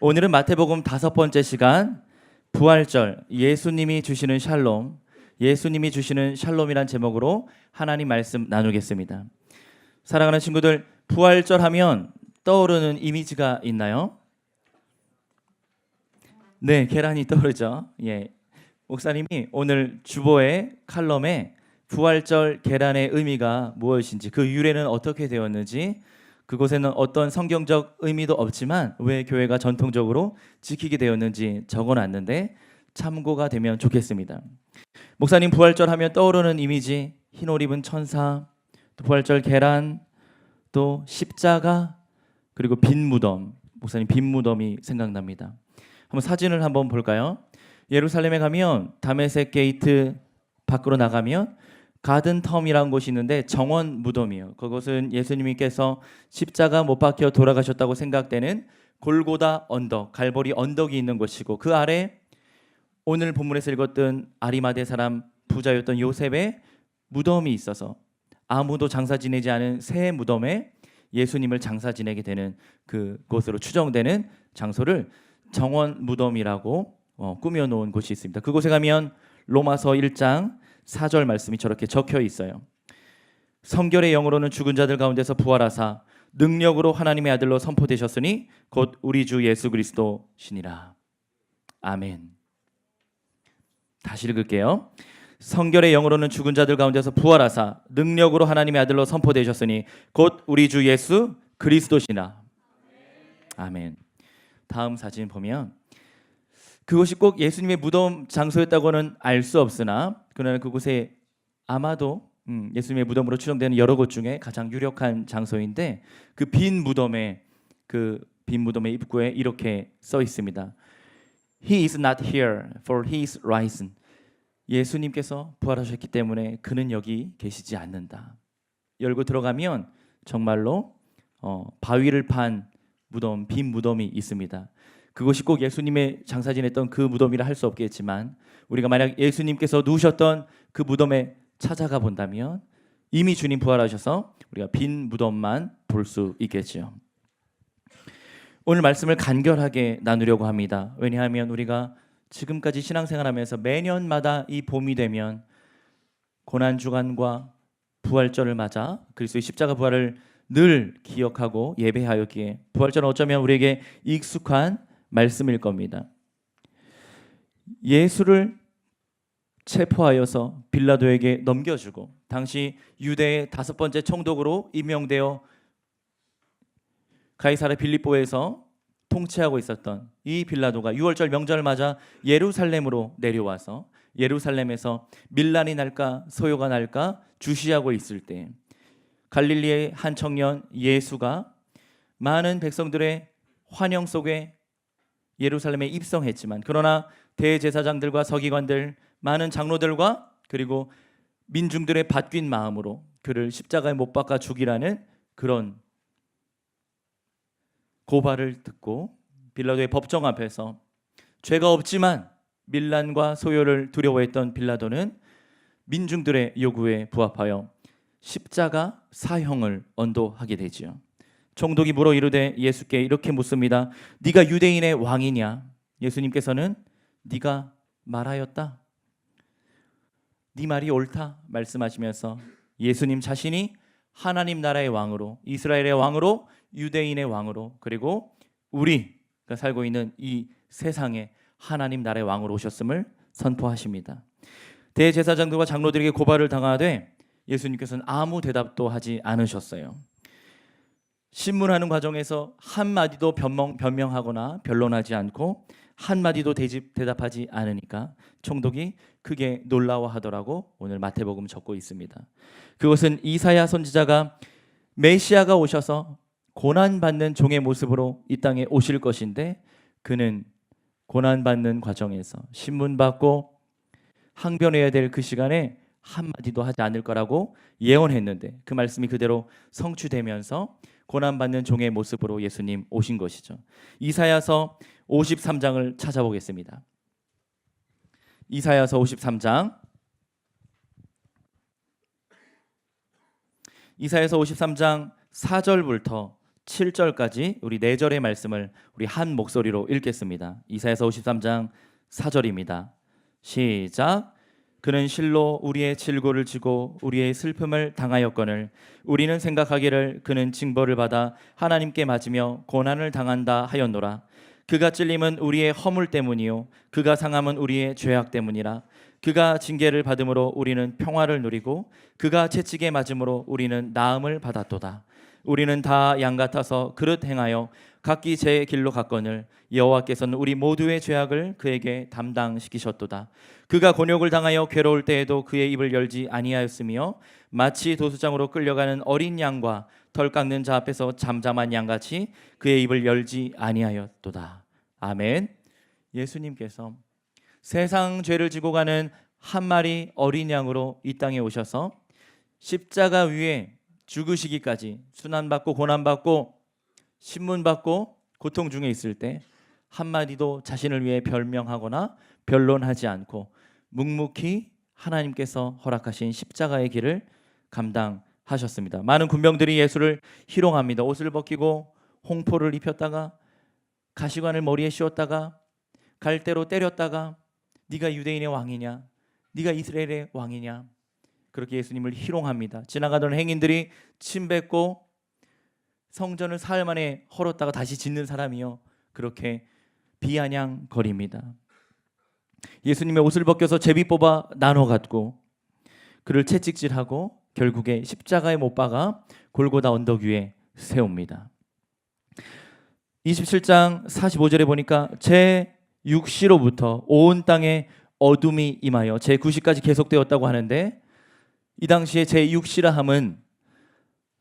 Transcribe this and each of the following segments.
오늘은 마태복음 5번째 시간 부활절 예수님이 주시는 샬롬, 예수님이 주시는 샬롬이란 제목으로 하나님 말씀 나누겠습니다. 사랑하는 친구들, 부활절 하면 떠오르는 이미지가 있나요? 네, 계란이 떠오르죠. 예, 목사님이 오늘 주보의 칼럼에 부활절 계란의 의미가 무엇인지, 그 유래는 어떻게 되었는지, 그곳에는 어떤 성경적 의미도 없지만 왜 교회가 전통적으로 지키게 되었는지 적어놨는데 참고가 되면 좋겠습니다. 목사님, 부활절 하면 떠오르는 이미지, 흰 옷 입은 천사, 또 부활절 계란, 또 십자가, 그리고 빈 무덤. 목사님, 빈 무덤이 생각납니다. 한번 사진을 한번 볼까요? 예루살렘에 가면 다메섹 게이트 밖으로 나가면 가든 텀이라는 곳이 있는데 정원 무덤이에요. 그것은 예수님께서 십자가 못 박혀 돌아가셨다고 생각되는 골고다 언덕, 갈보리 언덕이 있는 곳이고, 그 아래 오늘 본문에서 읽었던 아리마대 사람 부자였던 요셉의 무덤이 있어서 아무도 장사 지내지 않은 새 무덤에 예수님을 장사 지내게 되는 그곳으로 추정되는 장소를 정원 무덤이라고 꾸며놓은 곳이 있습니다. 그곳에 가면 로마서 1장 4절 말씀이 저렇게 적혀 있어요. 성결의 영으로는 죽은 자들 가운데서 부활하사 능력으로 하나님의 아들로 선포되셨으니 곧 우리 주 예수 그리스도시니라. 아멘. 다시 읽을게요. 성결의 영으로는 죽은 자들 가운데서 부활하사 능력으로 하나님의 아들로 선포되셨으니 곧 우리 주 예수 그리스도시나. 아멘. 다음 사진 보면 그것이 꼭 예수님의 무덤 장소였다고는 알 수 없으나, 그러나 그곳에 아마도 예수님의 무덤으로 추정되는 여러 곳 중에 가장 유력한 장소인데, 그 빈 무덤의 입구에 이렇게 써 있습니다. He is not here, for he is risen. 예수님께서 부활하셨기 때문에 그는 여기 계시지 않는다. 열고 들어가면 정말로 바위를 판 무덤, 빈 무덤이 있습니다. 그것이 꼭 예수님의 장사 지냈던 그 무덤이라 할 수 없겠지만, 우리가 만약 예수님께서 누우셨던 그 무덤에 찾아가 본다면 이미 주님 부활하셔서 우리가 빈 무덤만 볼 수 있겠죠. 오늘 말씀을 간결하게 나누려고 합니다. 왜냐하면 우리가 지금까지 신앙생활하면서 매년마다 이 봄이 되면 고난주간과 부활절을 맞아 그리스도의 십자가 부활을 늘 기억하고 예배하였기에 부활절은 어쩌면 우리에게 익숙한 말씀일 겁니다. 예수를 체포하여서 빌라도에게 넘겨주고 당시 유대의 5번째 총독으로 임명되어 가이사랴 빌립보에서 통치하고 있었던 이 빌라도가 6월절 명절을 맞아 예루살렘으로 내려와서 예루살렘에서 밀란이 날까 소요가 날까 주시하고 있을 때 갈릴리의 한 청년 예수가 많은 백성들의 환영 속에 예루살렘에 입성했지만, 그러나 대제사장들과 서기관들, 많은 장로들과 그리고 민중들의 바뀐 마음으로 그를 십자가에 못 박아 죽이라는 그런 고발을 듣고 빌라도의 법정 앞에서 죄가 없지만 밀란과 소요를 두려워했던 빌라도는 민중들의 요구에 부합하여 십자가 사형을 언도하게 되지요. 총독이 물어 이르되 예수께 이렇게 묻습니다. 네가 유대인의 왕이냐? 예수님께서는 네가 말하였다. 네 말이 옳다 말씀하시면서 예수님 자신이 하나님 나라의 왕으로, 이스라엘의 왕으로, 유대인의 왕으로, 그리고 우리가 살고 있는 이 세상에 하나님 나라의 왕으로 오셨음을 선포하십니다. 대제사장들과 장로들에게 고발을 당하되 예수님께서는 아무 대답도 하지 않으셨어요. 신문하는 과정에서 한마디도 변명하거나 변론하지 않고 한마디도 대답하지 않으니까 총독이 크게 놀라워하더라고 오늘 마태복음 적고 있습니다. 그것은 이사야 선지자가 메시아가 오셔서 고난받는 종의 모습으로 이 땅에 오실 것인데, 그는 고난받는 과정에서 신문받고 항변해야 될 그 시간에 한마디도 하지 않을 거라고 예언했는데 그 말씀이 그대로 성취되면서 고난받는 종의 모습으로 예수님 오신 것이죠. 이사야서 53장을 찾아보겠습니다. 이사야서 53장, 이사야서 53장 4절부터 7절까지 우리 4절의 말씀을 우리 한 목소리로 읽겠습니다. 이사야서 53장 4절입니다. 시작. 그는 실로 우리의 질고를 지고 우리의 슬픔을 당하였거늘 우리는 생각하기를 그는 징벌을 받아 하나님께 맞으며 고난을 당한다 하였노라. 그가 찔림은 우리의 허물 때문이요 그가 상함은 우리의 죄악 때문이라. 그가 징계를 받음으로 우리는 평화를 누리고 그가 채찍에 맞음으로 우리는 나음을 받았도다. 우리는 다 양 같아서 그릇 행하여 각기 제 길로 갔거늘 여호와께서는 우리 모두의 죄악을 그에게 담당시키셨도다. 그가 곤욕을 당하여 괴로울 때에도 그의 입을 열지 아니하였으며 마치 도수장으로 끌려가는 어린 양과 털 깎는 자 앞에서 잠잠한 양같이 그의 입을 열지 아니하였도다. 아멘. 예수님께서 세상 죄를 지고 가는 한 마리 어린 양으로 이 땅에 오셔서 십자가 위에 죽으시기까지 순환받고 고난받고 신문받고 고통 중에 있을 때 한마디도 자신을 위해 변명하거나 변론하지 않고 묵묵히 하나님께서 허락하신 십자가의 길을 감당하셨습니다. 많은 군병들이 예수를 희롱합니다. 옷을 벗기고 홍포를 입혔다가 가시관을 머리에 씌웠다가 갈대로 때렸다가 네가 유대인의 왕이냐? 네가 이스라엘의 왕이냐? 그렇게 예수님을 희롱합니다. 지나가던 행인들이 침 뱉고 성전을 사흘 만에 헐었다가 다시 짓는 사람이요 그렇게 비아냥거립니다. 예수님의 옷을 벗겨서 제비 뽑아 나눠 갖고 그를 채찍질하고 결국에 십자가에 못 박아 골고다 언덕 위에 세웁니다. 27장 45절에 보니까 제 6시로부터 온 땅에 어둠이 임하여 제 9시까지 계속되었다고 하는데 이 당시에 제 6시라 함은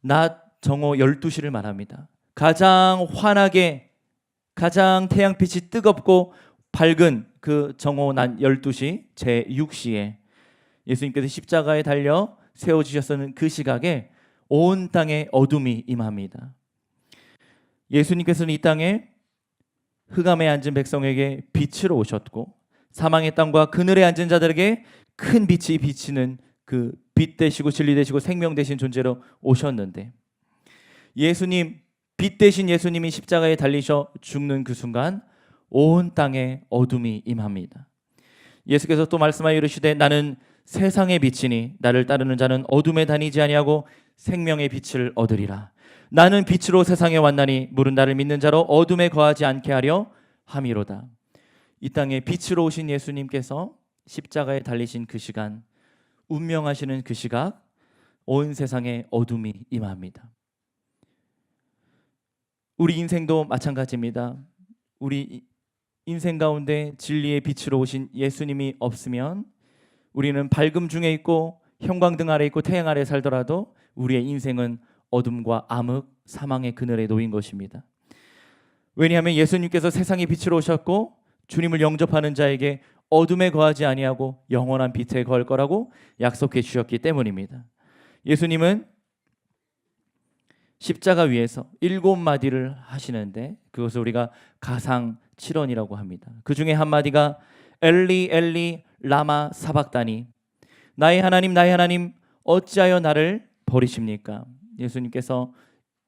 낮 정오 12시를 말합니다. 가장 환하게 가장 태양빛이 뜨겁고 밝은 그 정오 낮 12시 제 6시에 예수님께서 십자가에 달려 세워지셨던 그 시각에 온 땅에 어둠이 임합니다. 예수님께서는 이 땅에 흑암에 앉은 백성에게 빛으로 오셨고 사망의 땅과 그늘에 앉은 자들에게 큰 빛이 비치는 그 빛 되시고 진리 되시고 생명 되신 존재로 오셨는데 예수님 빛 되신 예수님이 십자가에 달리셔 죽는 그 순간 온 땅에 어둠이 임합니다. 예수께서 또 말씀하여 이르시되 나는 세상의 빛이니 나를 따르는 자는 어둠에 다니지 아니하고 생명의 빛을 얻으리라. 나는 빛으로 세상에 왔나니 물은 나를 믿는 자로 어둠에 거하지 않게 하려 함이로다. 이 땅에 빛으로 오신 예수님께서 십자가에 달리신 그 시간 운명하시는 그 시각 온 세상에 어둠이 임합니다. 우리 인생도 마찬가지입니다. 우리 인생 가운데 진리의 빛으로 오신 예수님이 없으면 우리는 밝음 중에 있고 형광등 아래 있고 태양 아래 살더라도 우리의 인생은 어둠과 암흑 사망의 그늘에 놓인 것입니다. 왜냐하면 예수님께서 세상의 빛으로 오셨고 주님을 영접하는 자에게 어둠에 거하지 아니하고 영원한 빛에 거할 거라고 약속해 주셨기 때문입니다. 예수님은 십자가 위에서 7마디를 하시는데 그것을 우리가 가상 7원이라고 합니다. 그 중에 한 마디가 엘리 엘리 라마 사박다니 나의 하나님 어찌하여 나를 버리십니까? 예수님께서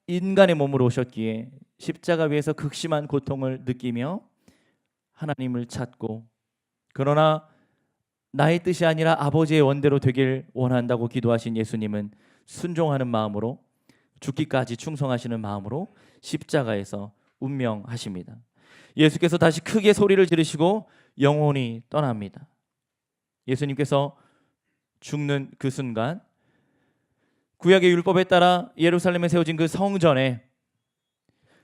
인간의 몸으로 오셨기에 십자가 위에서 극심한 고통을 느끼며 하나님을 찾고 그러나 나의 뜻이 아니라 아버지의 원대로 되길 원한다고 기도하신 예수님은 순종하는 마음으로 죽기까지 충성하시는 마음으로 십자가에서 운명하십니다. 예수께서 다시 크게 소리를 지르시고 영혼이 떠납니다. 예수님께서 죽는 그 순간 구약의 율법에 따라 예루살렘에 세워진 그 성전에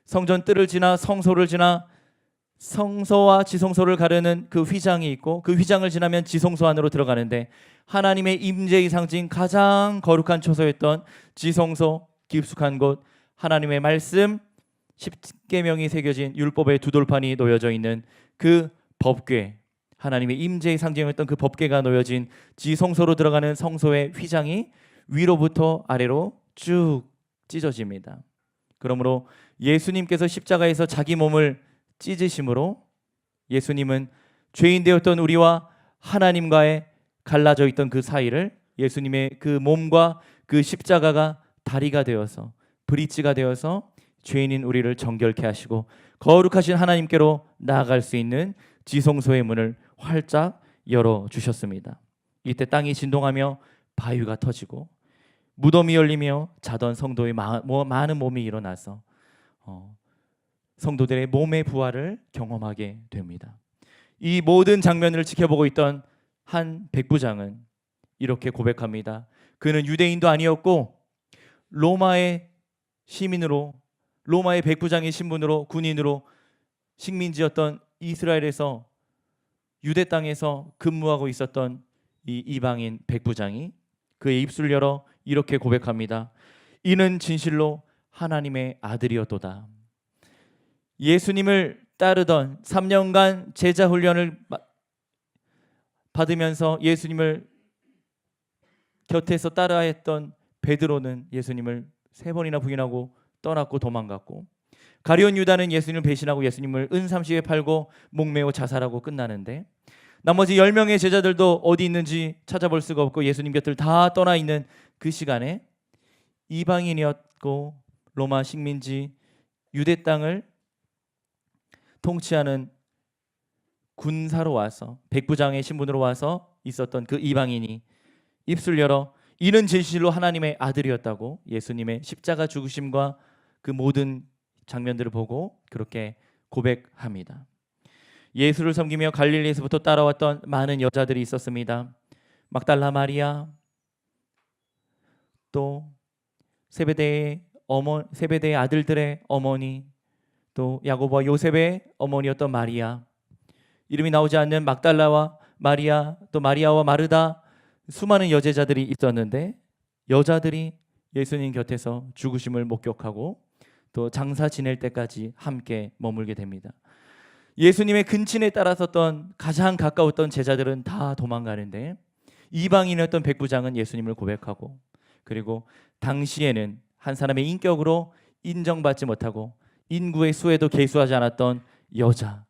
성전 뜰을 지나 성소를 지나 성소와 지성소를 가르는 그 휘장이 있고 그 휘장을 지나면 지성소 안으로 들어가는데 하나님의 임재의 상징 가장 거룩한 처소였던 지성소 깊숙한 곳 하나님의 말씀 십계명이 새겨진 율법의 두 돌판이 놓여져 있는 그 법궤 하나님의 임재의 상징이었던 그 법궤가 놓여진 지성소로 들어가는 성소의 휘장이 위로부터 아래로 쭉 찢어집니다. 그러므로 예수님께서 십자가에서 자기 몸을 찢으심으로 예수님은 죄인 되었던 우리와 하나님과의 갈라져 있던 그 사이를 예수님의 그 몸과 그 십자가가 다리가 되어서 브릿지가 되어서 죄인인 우리를 정결케 하시고 거룩하신 하나님께로 나아갈 수 있는 지성소의 문을 활짝 열어주셨습니다. 이때 땅이 진동하며 바위가 터지고 무덤이 열리며 자던 성도의 많은 몸이 일어나서 성도들의 몸의 부활을 경험하게 됩니다. 이 모든 장면을 지켜보고 있던 한 백부장은 이렇게 고백합니다. 그는 유대인도 아니었고 로마의 시민으로, 로마의 백부장의 신분으로, 군인으로 식민지였던 이스라엘에서, 유대 땅에서 근무하고 있었던 이 이방인 백부장이 그의 입술을 열어 이렇게 고백합니다. 이는 진실로 하나님의 아들이었도다. 예수님을 따르던 3년간 제자 훈련을 받으면서 예수님을 곁에서 따라했던 베드로는 예수님을 3번이나 부인하고 떠났고 도망갔고, 가룟 유다는 예수님을 배신하고 예수님을 은30에 팔고 목매어 자살하고 끝나는데, 나머지 10명의 제자들도 어디 있는지 찾아볼 수가 없고 예수님 곁을 다 떠나 있는 그 시간에 이방인이었고 로마 식민지 유대 땅을 통치하는 군사로 와서, 백부장의 신분으로 와서 있었던 그 이방인이 입술 열어 이는 진실로 하나님의 아들이었다고 예수님의 십자가 죽으심과 그 모든 장면들을 보고 그렇게 고백합니다. 예수를 섬기며 갈릴리에서부터 따라왔던 많은 여자들이 있었습니다. 막달라 마리아, 또 세베대의 아들들의 어머니, 또 야고보와 요셉의 어머니였던 마리아, 이름이 나오지 않는 막달라와 마리아, 또 마리아와 마르다, 수많은 여제자들이 있었는데 여자들이 예수님 곁에서 죽으심을 목격하고 또 장사 지낼 때까지 함께 머물게 됩니다. 예수님의 근친에 따라섰던 가장 가까웠던 제자들은 다 도망가는데 이방인이었던 백부장은 예수님을 고백하고, 그리고 당시에는 한 사람의 인격으로 인정받지 못하고 인구의 수에도 계수하지 않았던 여자,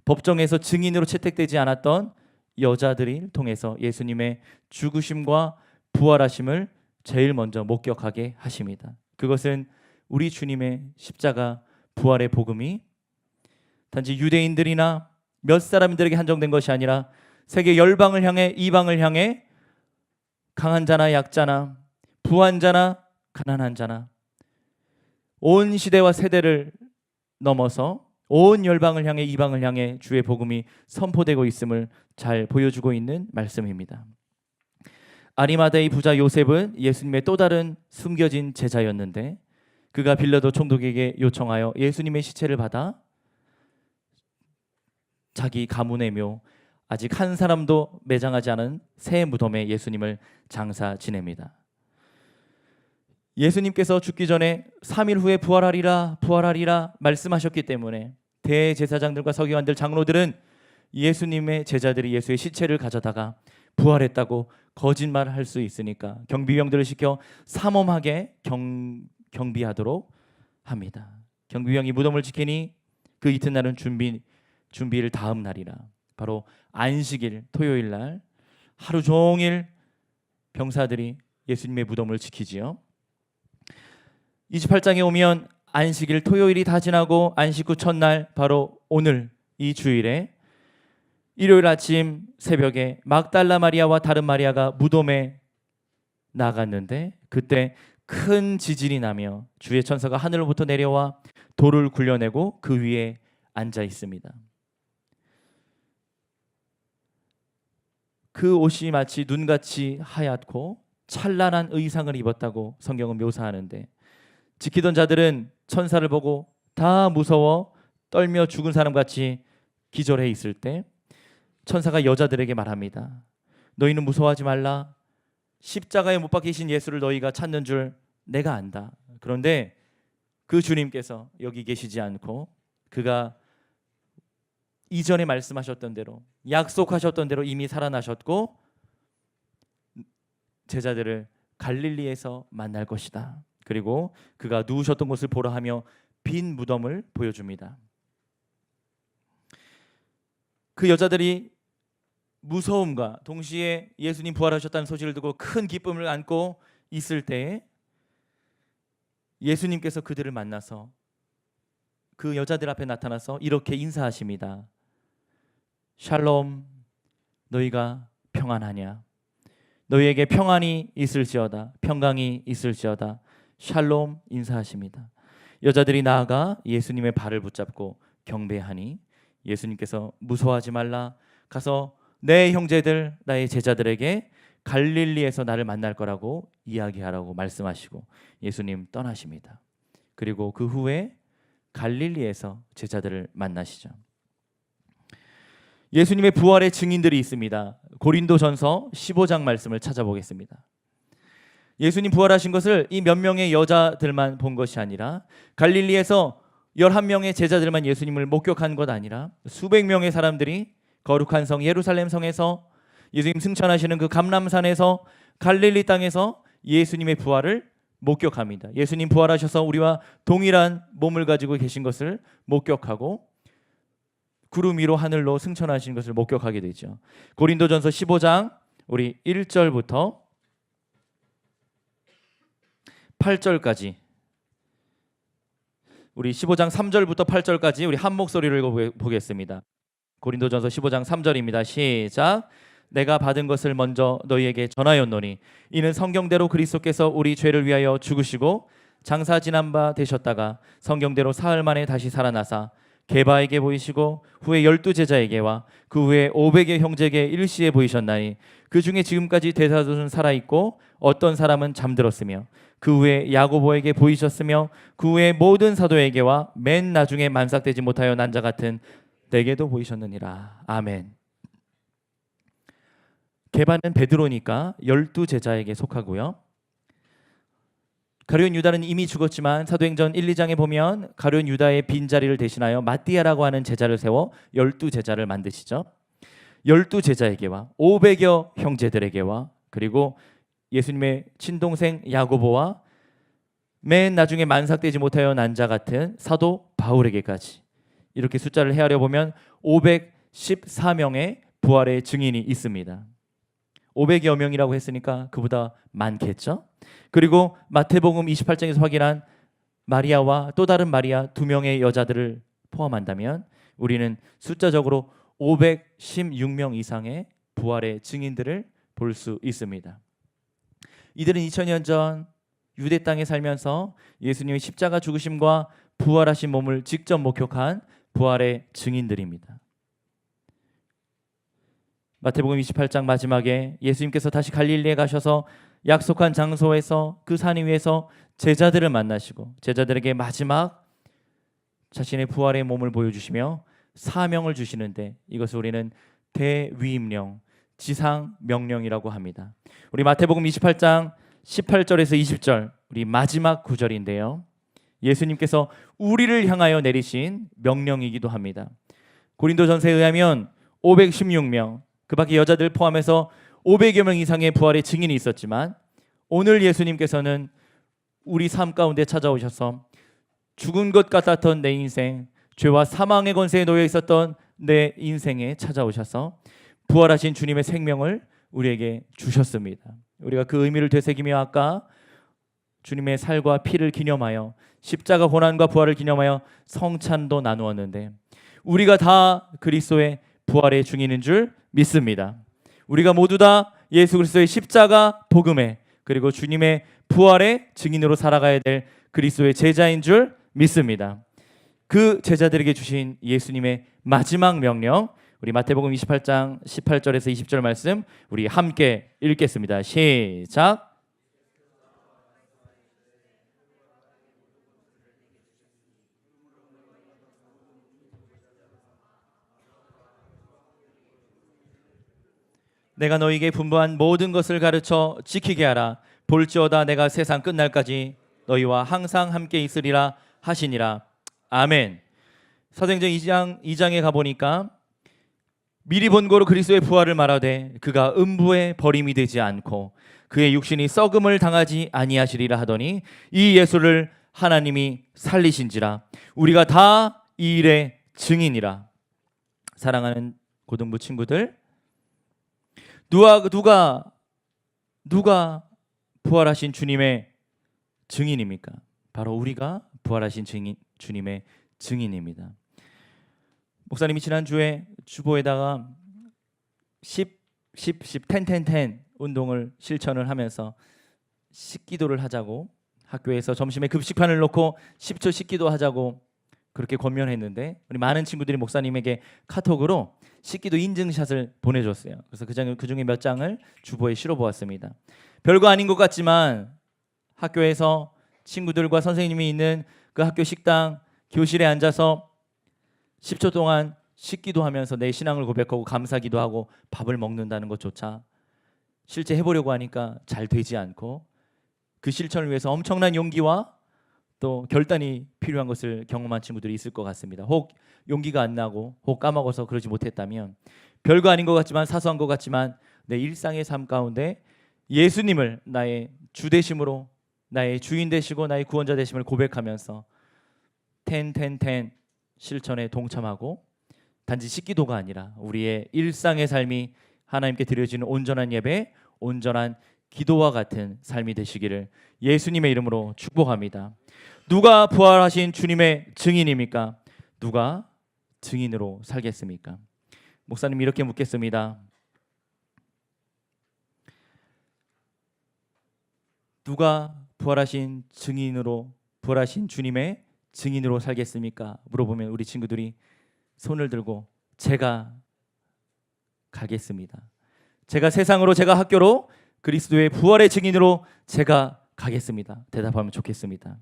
법정에서 증인으로 채택되지 않았던 여자들을 통해서 예수님의 죽으심과 부활하심을 제일 먼저 목격하게 하십니다. 그것은 우리 주님의 십자가 부활의 복음이 단지 유대인들이나 몇 사람들에게 한정된 것이 아니라 세계 열방을 향해, 이방을 향해 강한 자나 약자나 부한 자나 가난한 자나 온 시대와 세대를 넘어서 온 열방을 향해, 이방을 향해 주의 복음이 선포되고 있음을 잘 보여주고 있는 말씀입니다. 아리마다의 부자 요셉은 예수님의 또 다른 숨겨진 제자였는데 그가 빌라도 총독에게 요청하여 예수님의 시체를 받아 자기 가문의 묘, 아직 한 사람도 매장하지 않은 새 무덤에 예수님을 장사 지냅니다. 예수님께서 죽기 전에 3일 후에 부활하리라 부활하리라 말씀하셨기 때문에 대제사장들과 서기관들, 장로들은 예수님의 제자들이 예수의 시체를 가져다가 부활했다고 거짓말할 수 있으니까 경비병들을 시켜 삼엄하게 경비하도록 합니다. 경비병이 무덤을 지키니 그 이튿날은 준비일 다음 날이라, 바로 안식일 토요일 날 하루 종일 병사들이 예수님의 무덤을 지키지요. 28장에 오면 안식일 토요일이 다 지나고 안식 후 첫날, 바로 오늘 이 주일에 일요일 아침 새벽에 막달라 마리아와 다른 마리아가 무덤에 나갔는데 그때 큰 지진이 나며 주의 천사가 하늘로부터 내려와 돌을 굴려내고 그 위에 앉아 있습니다. 그 옷이 마치 눈같이 하얗고 찬란한 의상을 입었다고 성경은 묘사하는데, 지키던 자들은 천사를 보고 다 무서워 떨며 죽은 사람같이 기절해 있을 때 천사가 여자들에게 말합니다. 너희는 무서워하지 말라. 십자가에 못 박히신 예수를 너희가 찾는 줄 내가 안다. 그런데 그 주님께서 여기 계시지 않고 그가 이전에 말씀하셨던 대로, 약속하셨던 대로 이미 살아나셨고 제자들을 갈릴리에서 만날 것이다. 그리고 그가 누우셨던 곳을 보라 하며 빈 무덤을 보여줍니다. 그 여자들이 무서움과 동시에 예수님 부활하셨다는 소식을 듣고 큰 기쁨을 안고 있을 때에 예수님께서 그들을 만나서 그 여자들 앞에 나타나서 이렇게 인사하십니다. 샬롬, 너희가 평안하냐? 너희에게 평안이 있을지어다. 평강이 있을지어다. 샬롬 인사하십니다. 여자들이 나아가 예수님의 발을 붙잡고 경배하니 예수님께서 무서워하지 말라. 가서 내 형제들, 나의 제자들에게 갈릴리에서 나를 만날 거라고 이야기하라고 말씀하시고 예수님 떠나십니다. 그리고 그 후에 갈릴리에서 제자들을 만나시죠. 예수님의 부활의 증인들이 있습니다. 고린도전서 15장 말씀을 찾아보겠습니다. 예수님 부활하신 것을 이 몇 명의 여자들만 본 것이 아니라 갈릴리에서 11명의 제자들만 예수님을 목격한 것 아니라 수백 명의 사람들이 거룩한 성 예루살렘 성에서 예수님 승천하시는 그 감람산에서 갈릴리 땅에서 예수님의 부활을 목격합니다. 예수님 부활하셔서 우리와 동일한 몸을 가지고 계신 것을 목격하고 구름 위로 하늘로 승천하신 것을 목격하게 되죠. 고린도전서 15장 우리 1절부터 8절까지 우리 15장 3절부터 8절까지 우리 한 목소리를 읽어보겠습니다. 고린도전서 15장 3절입니다. 시작. 내가 받은 것을 먼저 너희에게 전하였노니 이는 성경대로 그리스도께서 우리 죄를 위하여 죽으시고 장사 지난 바 되셨다가 성경대로 사흘 만에 다시 살아나사 게바에게 보이시고 후에 12제자에게와 그 후에 500의 형제에게 일시에 보이셨나니 그 중에 지금까지 대사도는 살아있고 어떤 사람은 잠들었으며 그 후에 야고보에게 보이셨으며 그 후에 모든 사도에게와 맨 나중에 만삭되지 못하여 난 자 같은 내게도 보이셨느니라. 아멘. 게바는 베드로니까 12제자에게 속하고요. 가룟 유다는 이미 죽었지만 사도행전 1, 2장에 보면 가룟 유다의 빈자리를 대신하여 마띠아라고 하는 제자를 세워 12제자를 만드시죠. 12제자에게와 500여 형제들에게와 그리고 예수님의 친동생 야고보와 맨 나중에 만삭되지 못하여 난 자 같은 사도 바울에게까지 이렇게 숫자를 헤아려 보면 514명의 부활의 증인이 있습니다. 500여 명이라고 했으니까 그보다 많겠죠. 그리고 마태복음 28장에서 확인한 마리아와 또 다른 마리아 2명의 여자들을 포함한다면 우리는 숫자적으로 516명 이상의 부활의 증인들을 볼 수 있습니다. 이들은 2000년 전 유대 땅에 살면서 예수님의 십자가 죽으심과 부활하신 몸을 직접 목격한 부활의 증인들입니다. 마태복음 28장 마지막에 예수님께서 다시 갈릴리에 가셔서 약속한 장소에서 그 산 위에서 제자들을 만나시고 제자들에게 마지막 자신의 부활의 몸을 보여주시며 사명을 주시는데 이것을 우리는 대위임령, 지상명령이라고 합니다. 우리 마태복음 28장 18절에서 20절 우리 마지막 구절인데요. 예수님께서 우리를 향하여 내리신 명령이기도 합니다. 고린도전서에 의하면 516명 그 밖에 여자들 포함해서 500여 명 이상의 부활의 증인이 있었지만 오늘 예수님께서는 우리 삶 가운데 찾아오셔서 죽은 것 같았던 내 인생, 죄와 사망의 권세에 놓여 있었던 내 인생에 찾아오셔서 부활하신 주님의 생명을 우리에게 주셨습니다. 우리가 그 의미를 되새기며 아까 주님의 살과 피를 기념하여 십자가 고난과 부활을 기념하여 성찬도 나누었는데 우리가 다 그리스도의 부활의 증인인 줄 믿습니다. 우리가 모두 다 예수 그리스도의 십자가 복음에 그리고 주님의 부활의 증인으로 살아가야 될 그리스도의 제자인 줄 믿습니다. 그 제자들에게 주신 예수님의 마지막 명령 우리 마태복음 28장 18절에서 20절 말씀 우리 함께 읽겠습니다. 시작. 내가 너희에게 분부한 모든 것을 가르쳐 지키게 하라. 볼지어다 내가 세상 끝날까지 너희와 항상 함께 있으리라 하시니라. 아멘. 사도행전 2장에 가보니까 미리 본고로 그리스도의 부활을 말하되 그가 음부에 버림이 되지 않고 그의 육신이 썩음을 당하지 아니하시리라 하더니 이 예수를 하나님이 살리신지라. 우리가 다 이 일의 증인이라. 사랑하는 고등부 친구들, 누가 부활하신 주님의 증인입니까? 바로 우리가 부활하신 주님의 증인입니다. 목사님이 지난주에 주보에다가 10 운동을 실천을 하면서 식기도를 하자고, 학교에서 점심에 급식판을 놓고 10초 식기도 하자고 그렇게 권면했는데, 우리 많은 친구들이 목사님에게 카톡으로 식기도 인증샷을 보내줬어요. 그래서 그 중에 몇 장을 주보에 실어 보았습니다. 별거 아닌 것 같지만 학교에서 친구들과 선생님이 있는 그 학교 식당 교실에 앉아서 10초 동안 식기도 하면서 내 신앙을 고백하고 감사기도 하고 밥을 먹는다는 것조차 실제 해보려고 하니까 잘 되지 않고, 그 실천을 위해서 엄청난 용기와 또 결단이 필요한 것을 경험한 친구들이 있을 것 같습니다. 혹 용기가 안 나고 혹 까먹어서 그러지 못했다면, 별거 아닌 것 같지만 사소한 것 같지만 내 일상의 삶 가운데 예수님을 나의 주 되심으로, 나의 주인 되시고 나의 구원자 되심을 고백하면서 실천에 동참하고, 단지 식기도가 아니라 우리의 일상의 삶이 하나님께 드려지는 온전한 예배, 온전한 기도와 같은 삶이 되시기를 예수님의 이름으로 축복합니다. 누가 부활하신 주님의 증인입니까? 누가 증인으로 살겠습니까? 목사님이 이렇게 묻겠습니다. 누가 부활하신 주님의 증인으로 살겠습니까? 물어보면 우리 친구들이 손을 들고 제가 가겠습니다. 제가 세상으로, 제가 학교로, 그리스도의 부활의 증인으로 제가 가겠습니다. 대답하면 좋겠습니다.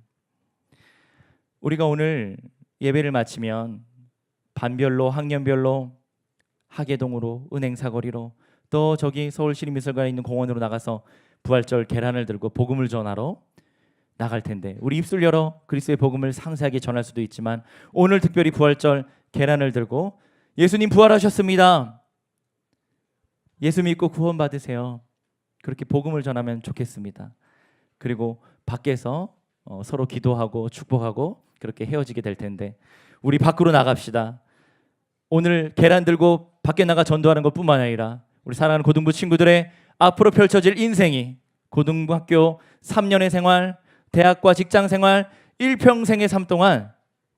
우리가 오늘 예배를 마치면 반별로, 학년별로, 하계동으로, 은행사거리로, 또 저기 서울시립미술관에 있는 공원으로 나가서 부활절 계란을 들고 복음을 전하러 나갈 텐데, 우리 입술 열어 그리스도의 복음을 상세하게 전할 수도 있지만, 오늘 특별히 부활절 계란을 들고 예수님 부활하셨습니다, 예수 믿고 구원 받으세요, 그렇게 복음을 전하면 좋겠습니다. 그리고 밖에서 서로 기도하고 축복하고 그렇게 헤어지게 될 텐데, 우리 밖으로 나갑시다. 오늘 계란 들고 밖에 나가 전도하는 것뿐만 아니라 우리 사랑하는 고등부 친구들의 앞으로 펼쳐질 인생이, 고등학교 3년의 생활, 대학과 직장 생활, 일평생의 삶 동안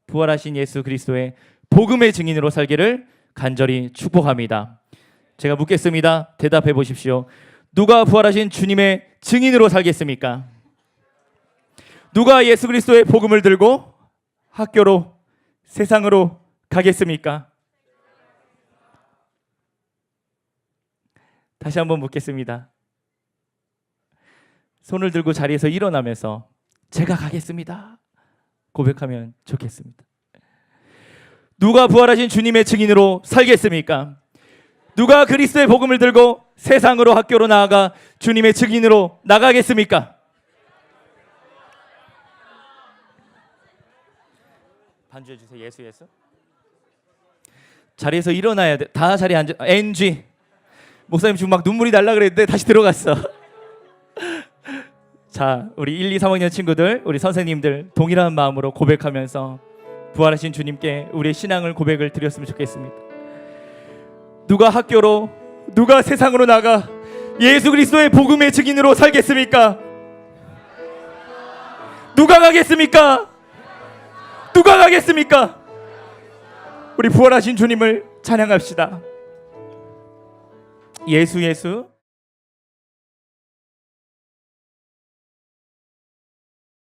부활하신 예수 그리스도의 복음의 증인으로 살기를 간절히 축복합니다. 제가 묻겠습니다. 대답해 보십시오. 누가 부활하신 주님의 증인으로 살겠습니까? 누가 예수 그리스도의 복음을 들고 학교로, 세상으로 가겠습니까? 다시 한번 묻겠습니다. 손을 들고 자리에서 일어나면서 제가 가겠습니다 고백하면 좋겠습니다. 누가 부활하신 주님의 증인으로 살겠습니까? 누가 그리스도의 복음을 들고 세상으로, 학교로 나아가 주님의 증인으로 나가겠습니까? 반주해 주세요. 예수 예수. 자리에서 일어나야 돼. 다 자리에 앉아. NG. 목사님 지금 막 눈물이 날라 그랬는데 다시 들어갔어. 자, 우리 1, 2, 3학년 친구들, 우리 선생님들 동일한 마음으로 고백하면서 부활하신 주님께 우리의 신앙을 고백을 드렸으면 좋겠습니다. 누가 학교로, 누가 세상으로 나가 예수 그리스도의 복음의 증인으로 살겠습니까? 누가 가겠습니까? 누가 가겠습니까? 우리 부활하신 주님을 찬양합시다. 예수 예수.